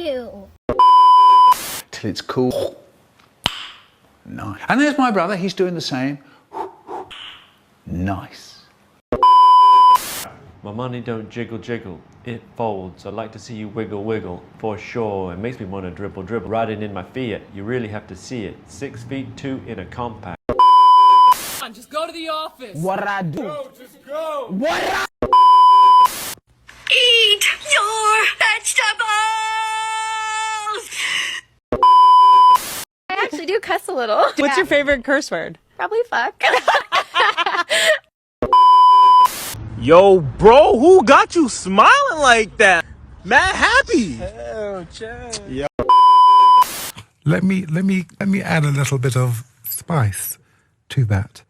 Ew. Till it's cool. Nice. And there's my brother, he's doing the same. Nice. My money don't jiggle jiggle, it folds. I'd like to see you wiggle wiggle, for sure. It makes me want to dribble dribble. Riding in my Fiat, you really have to see it. 6'2" in a compact. Just go to the office. What I do? Go, just go. What I Eat your vegetables! I actually do cuss a little. What's your favorite curse word? Probably fuck. Yo, bro, who got you smiling like that? Mad happy. Let me add a little bit of spice to that.